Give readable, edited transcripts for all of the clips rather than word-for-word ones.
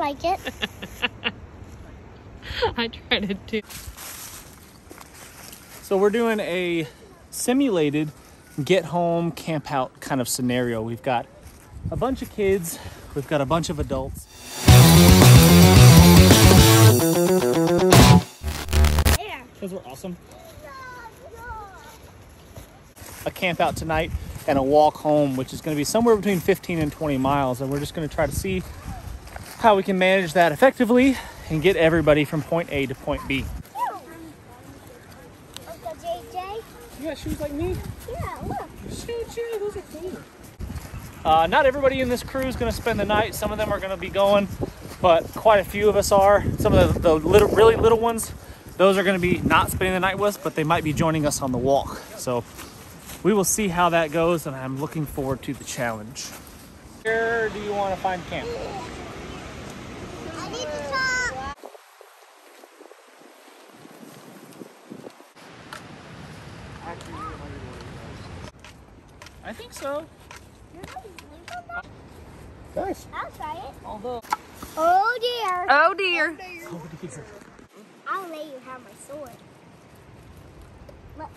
like it. I tried it too. So we're doing a simulated get home, camp out kind of scenario. We've got a bunch of kids, we've got a bunch of adults. Yeah. Those were awesome. A camp out tonight and a walk home, which is going to be somewhere between 15 and 20 miles. And we're just going to try to see how we can manage that effectively and get everybody from point A to point B. Uncle JJ? You got shoes like me? Yeah, look. Those are cool. Not everybody in this crew is going to spend the night. Some of them are going to be going, but quite a few of us are. Some of the really little ones, those are going to be not spending the night with us, but they might be joining us on the walk. So we will see how that goes, and I'm looking forward to the challenge. Where do you want to find camp? I need to talk. I think so. Nice. I'll try it. Although. Oh dear. Oh dear. Oh dear. I'll let you have my sword. Look.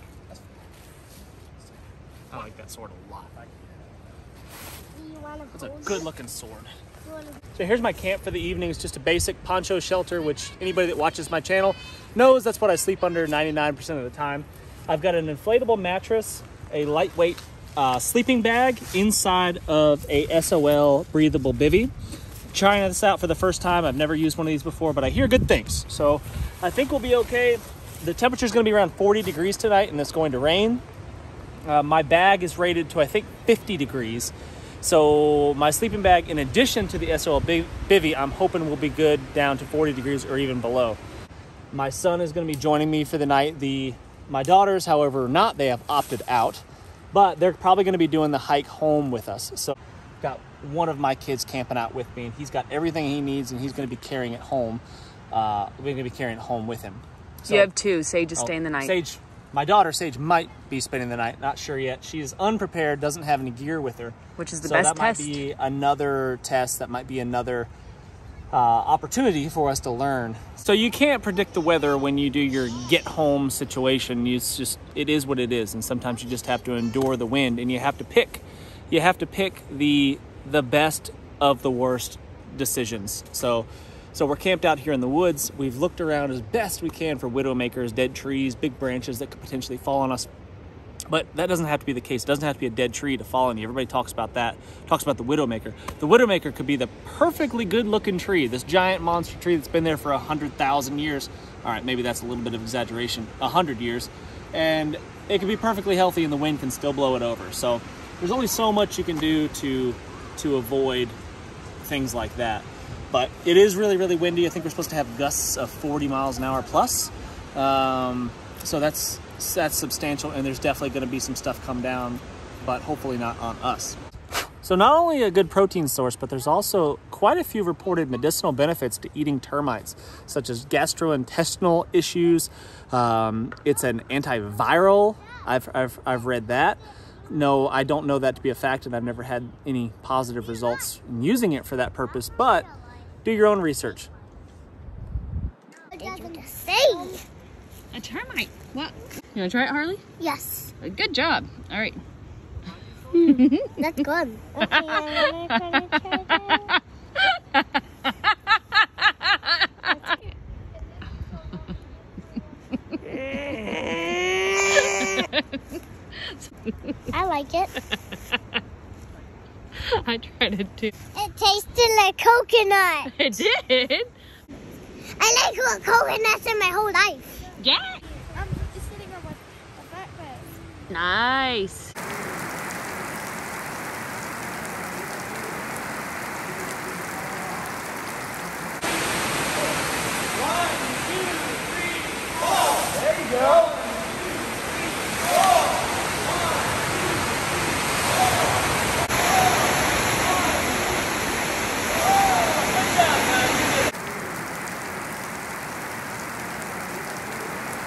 I like that sword a lot. Do you want to It's a hold good it? looking sword. You wanna... So here's my camp for the evening. It's just a basic poncho shelter, which anybody that watches my channel knows that's what I sleep under 99% of the time. I've got an inflatable mattress, a lightweight sleeping bag inside of a SOL breathable bivy. Trying this out for the first time. I've never used one of these before, but I hear good things. So I think we'll be okay. The temperature is going to be around 40 degrees tonight, and it's going to rain. My bag is rated to, I think, 50 degrees. So my sleeping bag, in addition to the SOL bivy, I'm hoping will be good down to 40 degrees or even below. My son is going to be joining me for the night. My daughters, however, not. They have opted out, but they're probably going to be doing the hike home with us. So I've got one of my kids camping out with me, and he's got everything he needs, and he's going to be carrying it home. We're going to be carrying it home with him. So, You have two. Sage is staying the night. Sage, my daughter Sage might be spending the night. Not sure yet. She is unprepared, doesn't have any gear with her. Which is the so best that test. might be another test. That might be another opportunity for us to learn. So you can't predict the weather when you do your get home situation. It is what it is, and sometimes you just have to endure the wind, and you have to pick. You have to pick the best of the worst decisions. So we're camped out here in the woods. We've looked around as best we can for widowmakers, dead trees, big branches that could potentially fall on us. But that doesn't have to be the case. It doesn't have to be a dead tree to fall on you. Everybody talks about that, talks about the widowmaker. The widowmaker could be the perfectly good-looking tree, this giant monster tree that's been there for 100,000 years. All right, maybe that's a little bit of exaggeration, 100 years. And it could be perfectly healthy and the wind can still blow it over. So there's only so much you can do to avoid things like that. But it is really, really windy. I think we're supposed to have gusts of 40 miles an hour plus. So that's substantial, and there's definitely going to be some stuff come down, but hopefully not on us. So not only a good protein source, but there's also quite a few reported medicinal benefits to eating termites, such as gastrointestinal issues. It's an antiviral. I've read that. No, I don't know that to be a fact, and I've never had any positive results in using it for that purpose, but do your own research. What does it say? A termite. What? You want to try it, Harley? Yes. Good job. All right. That's good. Okay, I'm gonna try that. I like it. I tried it too. It tasted like coconut. It did? I like coconuts in my whole life. Yeah. I'm just sitting on a backpack. Nice. There you go.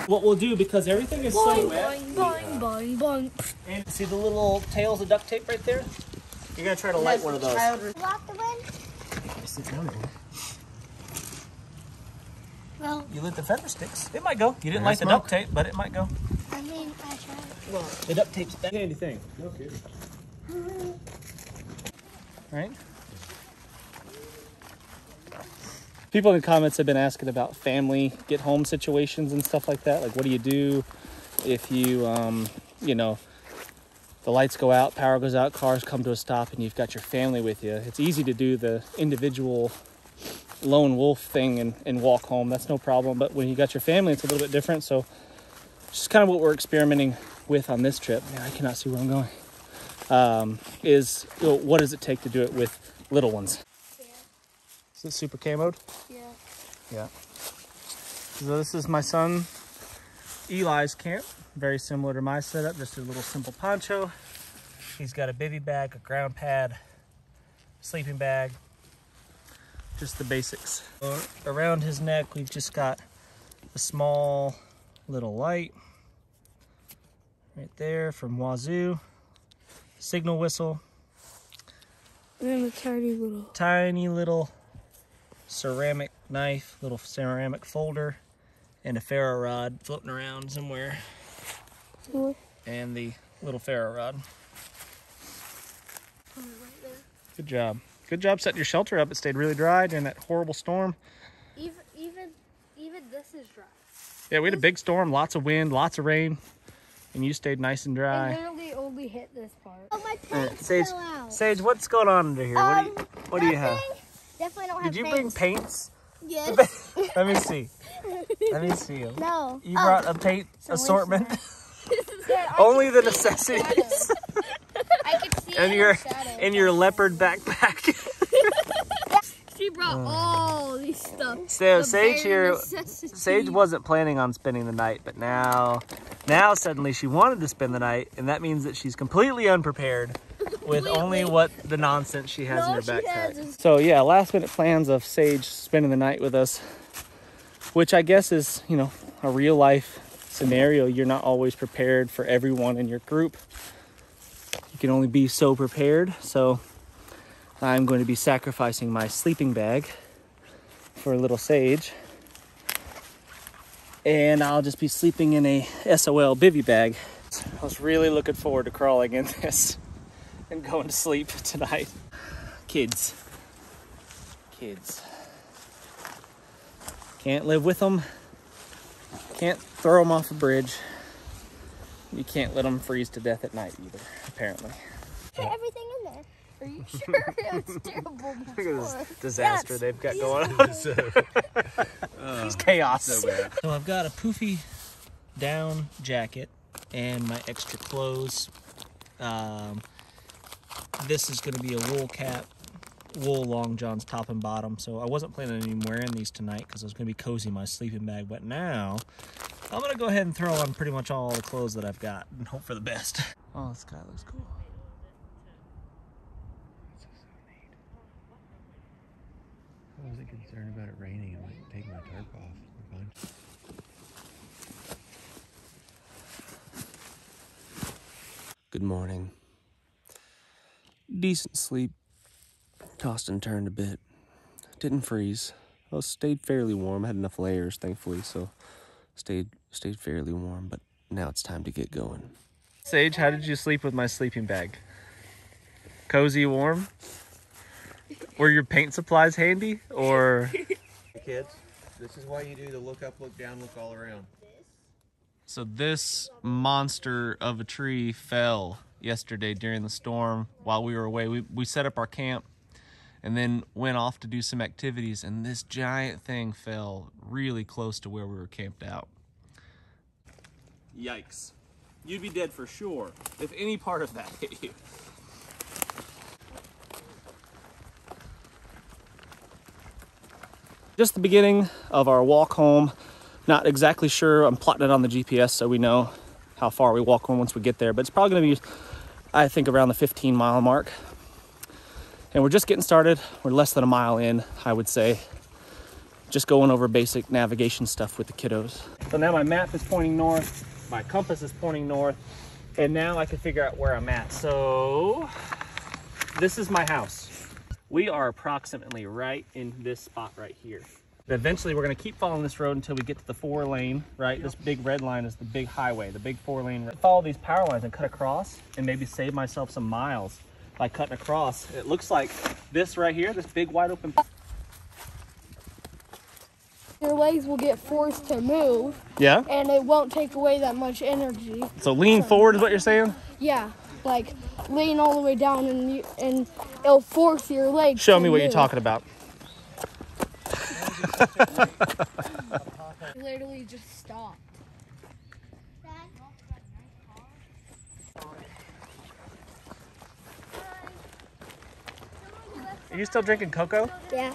What we'll do, because everything is so wet, Boing, boing, boing. and see the little tails of duct tape right there? You're gonna try to light one of those. Walk the wind. Sit down there. Well, You lit the feather sticks. It might go. You didn't light the duct tape, but it might go. I mean, I tried. Well, the duct tape's a handy thing. No kidding. Right? People in the comments have been asking about family get home situations and stuff like that. Like, what do you do if you, you know, the lights go out, power goes out, cars come to a stop, and you've got your family with you? It's easy to do the individual lone wolf thing and walk home. That's no problem. But when you got your family, it's a little bit different. So it's just kind of what we're experimenting with on this trip. Man, I cannot see where I'm going. Is, you know, what does it take to do it with little ones? Yeah. Is it super camoed? Yeah. Yeah. So this is my son Eli's camp. Very similar to my setup, just a little simple poncho. He's got a bivy bag, a ground pad, sleeping bag, just the basics. Around his neck, we've just got a small little light right there from Wazoo, signal whistle, And then a tiny little ceramic knife, little ceramic folder, and a ferro rod floating around somewhere. And the little ferro rod. Good job. Good job setting your shelter up. It stayed really dry during that horrible storm. Even this is dry. Yeah, we had a big storm, lots of wind, lots of rain, and you stayed nice and It dry. literally only hit this part. Oh, my paint Sage, fell out. Sage, what's going on under here? What do you have? Definitely don't have Did you paints. bring paints? Yes. Let me see. Let me see them. No. You brought a paint assortment? Yeah, Only the necessities. I could see And it in your leopard backpack. She brought all these stuff. So The Sage bare here, necessities. Sage wasn't planning on spending the night, but now suddenly she wanted to spend the night, and that means that she's completely unprepared with only what the nonsense she has in her backpack. So yeah, last minute plans of Sage spending the night with us, which I guess is, you know, a real life scenario. You're not always prepared for everyone in your group. You can only be so prepared. So I'm going to be sacrificing my sleeping bag for little Sage. And I'll just be sleeping in a SOL bivy bag. I was really looking forward to crawling in this and going to sleep tonight. Kids. Can't live with them. Can't throw them off a bridge. You can't let them freeze to death at night either, apparently. Put everything in there. Are you sure? It was terrible before. Look at this disaster they've got going on. It's chaos. So bad. So I've got a poofy down jacket and my extra clothes. This is going to be a wool cap, wool long johns top and bottom. So I wasn't planning on even wearing these tonight because I was going to be cozy in my sleeping bag. But now I'm going to go ahead and throw on pretty much all the clothes that I've got and hope for the best. Oh, the sky looks cool. I wasn't concerned about it raining. I might take my tarp off. We're fine. Good morning. Decent sleep. Tossed and turned a bit. Didn't freeze. I stayed fairly warm. Had enough layers, thankfully, so stayed fairly warm. But now it's time to get going. Sage, how did you sleep with my sleeping bag? Cozy, warm? Were your paint supplies handy, or? Kids, this is why you do the look up, look down, look all around. So this monster of a tree fell yesterday during the storm while we were away. We set up our camp and then went off to do some activities, and this giant thing fell really close to where we were camped out. Yikes. You'd be dead for sure if any part of that hit you. Just the beginning of our walk home. Not exactly sure. I'm plotting it on the GPS so we know how far we walk home once we get there. But it's probably going to be, I think, around the 15-mile mark. And we're just getting started. We're less than a mile in, I would say. Just going over basic navigation stuff with the kiddos. So now my map is pointing north. My compass is pointing north. And now I can figure out where I'm at. So this is my house. We are approximately right in this spot right here. Eventually, we're going to keep following this road until we get to the 4-lane, right? This big red line is the big highway, the big 4-lane. Follow these power lines and cut across and maybe save myself some miles by cutting across. It looks like this right here, this big wide open. Your legs will get forced to move. Yeah? And it won't take away that much energy. So lean forward is what you're saying? Yeah, like lean all the way down and it'll force your legs Show to me what you're move. talking about. Literally just stopped. Are you still drinking cocoa? Yeah.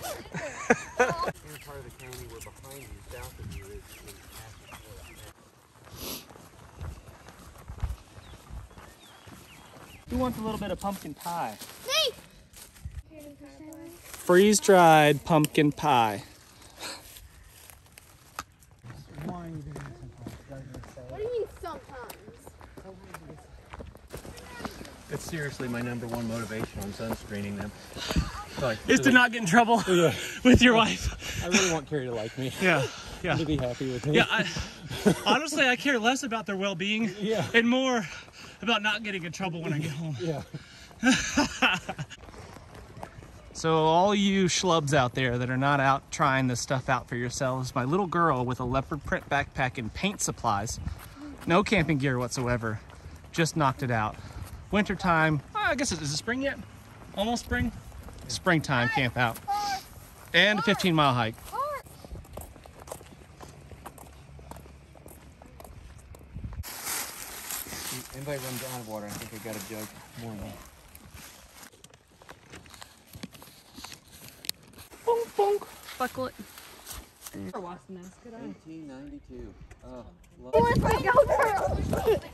Who wants a little bit of pumpkin pie? Me! Freeze-dried pumpkin pie. What do you mean sometimes? It's seriously my #1 motivation on sunscreening them. Is to not get in trouble with your wife. I really want Carrie to like me. Yeah, yeah. To be happy with me. Yeah, honestly, I care less about their well-being and more about not getting in trouble when I get home. Yeah. So all you schlubs out there that are not out trying this stuff out for yourselves, my little girl with a leopard print backpack and paint supplies, no camping gear whatsoever, just knocked it out. Wintertime, I guess is it spring yet? Almost spring? Springtime camp out. And a 15-mile hike. Anybody runs out of water, I think I got a jug more than that. Bonk, bonk. Buckle it. Never watched the nest, could I? 1992. Oh,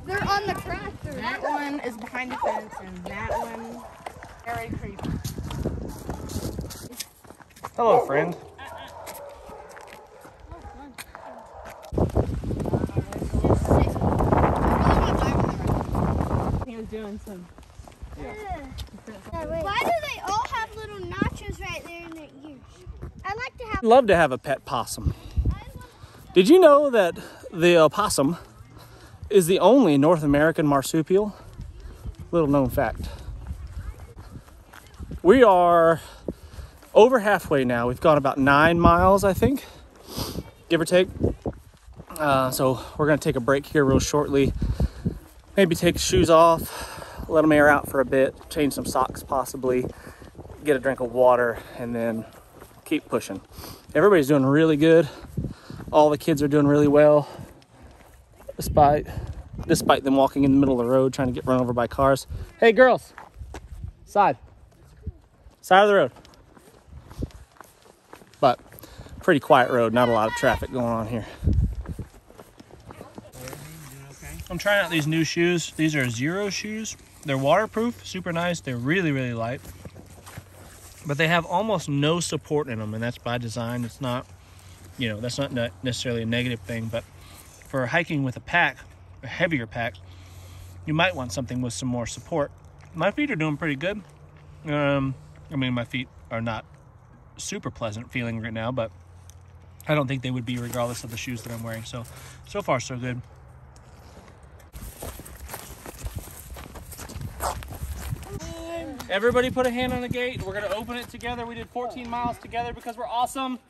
They're on the tractor. That one is behind the fence, and that one very creepy. Hello, friend. He was doing some. Why do they all have little notches right there in their ears? I'd like to have. Love to have a pet possum. Did you know that the opossum is the only North American marsupial? Little known fact. We are over halfway now. We've gone about 9 miles, I think, give or take. So we're gonna take a break here real shortly. Maybe take the shoes off, let them air out for a bit, change some socks possibly, get a drink of water, and then keep pushing. Everybody's doing really good. All the kids are doing really well, despite them walking in the middle of the road trying to get run over by cars. Hey girls, side of the road. But pretty quiet road, not a lot of traffic going on here. I'm trying out these new shoes. These are Zero shoes. They're waterproof, super nice. They're really, really light. But they have almost no support in them, and that's by design. It's not, you know, that's not necessarily a negative thing, but for hiking with a pack, a heavier pack, you might want something with some more support. My feet are doing pretty good. I mean, my feet are not super pleasant feeling right now, but I don't think they would be regardless of the shoes that I'm wearing. So far, so good. Everybody put a hand on the gate. We're gonna open it together. We did 14 miles together because we're awesome.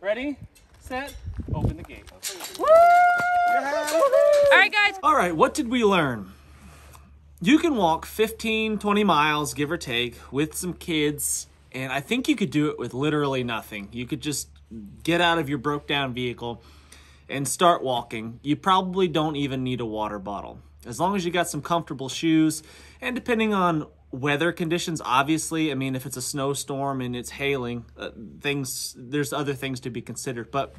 Ready, set, open the gate. Woo! All right, guys. All right, what did we learn? You can walk 15, 20 miles, give or take, with some kids, and I think you could do it with literally nothing. You could just get out of your broke down vehicle and start walking. You probably don't even need a water bottle. As long as you got some comfortable shoes, and depending on weather conditions, obviously, I mean, if it's a snowstorm and it's hailing, there's other things to be considered. But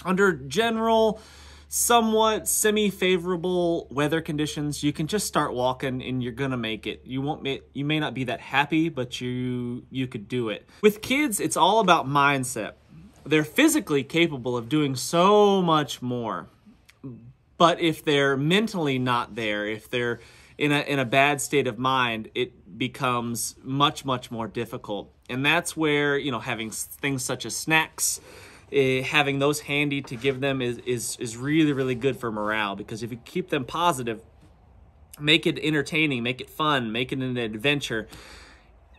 under general, somewhat semi-favorable weather conditions, you can just start walking and you're gonna make it. You may not be that happy, but you could do it. With kids, it's all about mindset. They're physically capable of doing so much more. But if they're mentally not there, if they're in a bad state of mind, it becomes much, much more difficult. And that's where, you know, having things such as snacks having those handy to give them is really, really good for morale, because if you keep them positive, make it entertaining, make it fun, make it an adventure,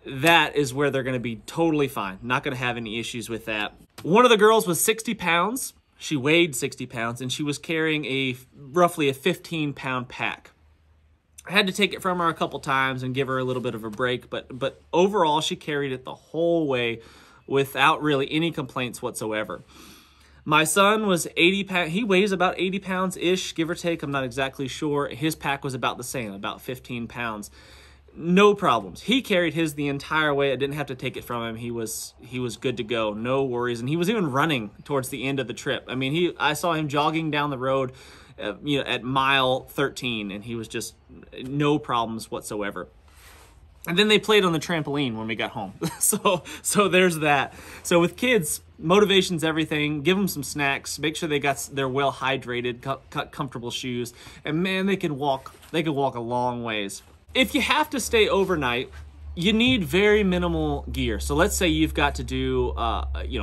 that is where they're going to be totally fine. Not going to have any issues with that. One of the girls was 60 pounds. She weighed 60 pounds, and she was carrying roughly a 15-pound pack. I had to take it from her a couple times and give her a little bit of a break, but overall, she carried it the whole way without really any complaints whatsoever. My son was 80 pounds. He weighs about 80 pounds-ish, give or take. I'm not exactly sure. His pack was about the same, about 15 pounds. No problems. He carried his the entire way. I didn't have to take it from him. He was good to go. No worries. And he was even running towards the end of the trip. I mean, I saw him jogging down the road, at mile 13, and he was just no problems whatsoever. And then they played on the trampoline when we got home. So there's that. So with kids, motivation's everything. Give them some snacks. Make sure they're well hydrated, cut comfortable shoes, and man, they can walk a long ways. If you have to stay overnight, you need very minimal gear. So let's say you've got to do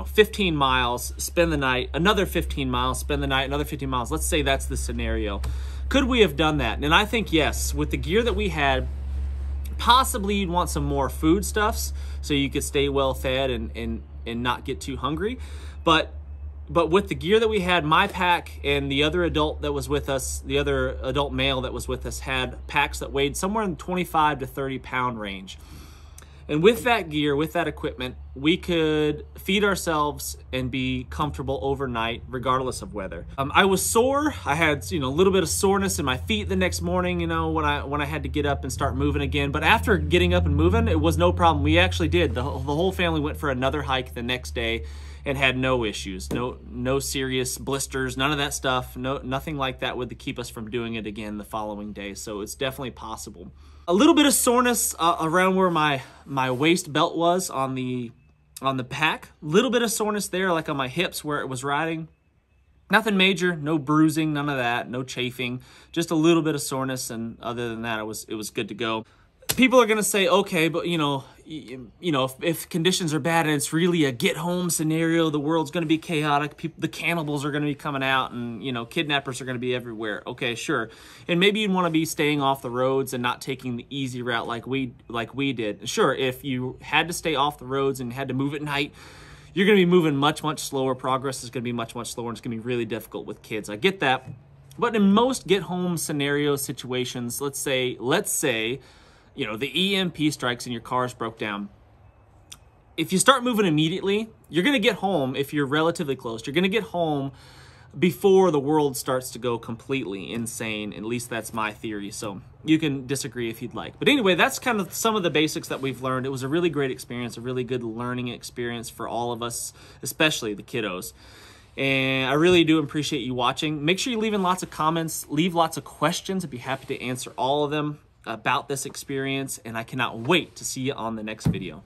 15 miles, spend the night, another 15 miles, spend the night, another 15 miles. Let's say that's the scenario. Could we have done that? And I think yes. With the gear that we had, possibly you'd want some more foodstuffs so you could stay well fed and not get too hungry. But with the gear that we had, my pack and the other adult that was with us, the other adult male that was with us, had packs that weighed somewhere in the 25 to 30 pound range. And with that gear, with that equipment, we could feed ourselves and be comfortable overnight, regardless of weather. I was sore. I had, a little bit of soreness in my feet the next morning, when I had to get up and start moving again. But after getting up and moving, it was no problem. We actually did. The whole family went for another hike the next day and had no issues, no serious blisters, none of that stuff, nothing like that would keep us from doing it again the following day. So it's definitely possible. A little bit of soreness around where my waist belt was on the pack. A little bit of soreness there, like on my hips where it was riding. Nothing major, no bruising, none of that, no chafing, just a little bit of soreness, and other than that, it was good to go. People are gonna say, okay, but if conditions are bad and it's really a get home scenario, the world's gonna be chaotic, the cannibals are gonna be coming out, and kidnappers are gonna be everywhere. Okay, sure, and maybe you'd want to be staying off the roads and not taking the easy route like we did. Sure, if you had to stay off the roads and had to move at night, you're gonna be moving much slower. Progress is gonna be much slower, and it's gonna be really difficult with kids. I get that, but in most get home scenario situations, let's say. The EMP strikes and your car's broke down. If you start moving immediately, you're going to get home, if you're relatively close, you're going to get home before the world starts to go completely insane. At least that's my theory. So you can disagree if you'd like. But anyway, that's kind of some of the basics that we've learned. It was a really great experience, a really good learning experience for all of us, especially the kiddos. And I really do appreciate you watching. Make sure you leave in lots of comments, leave lots of questions. I'd be happy to answer all of them about this experience, and I cannot wait to see you on the next video.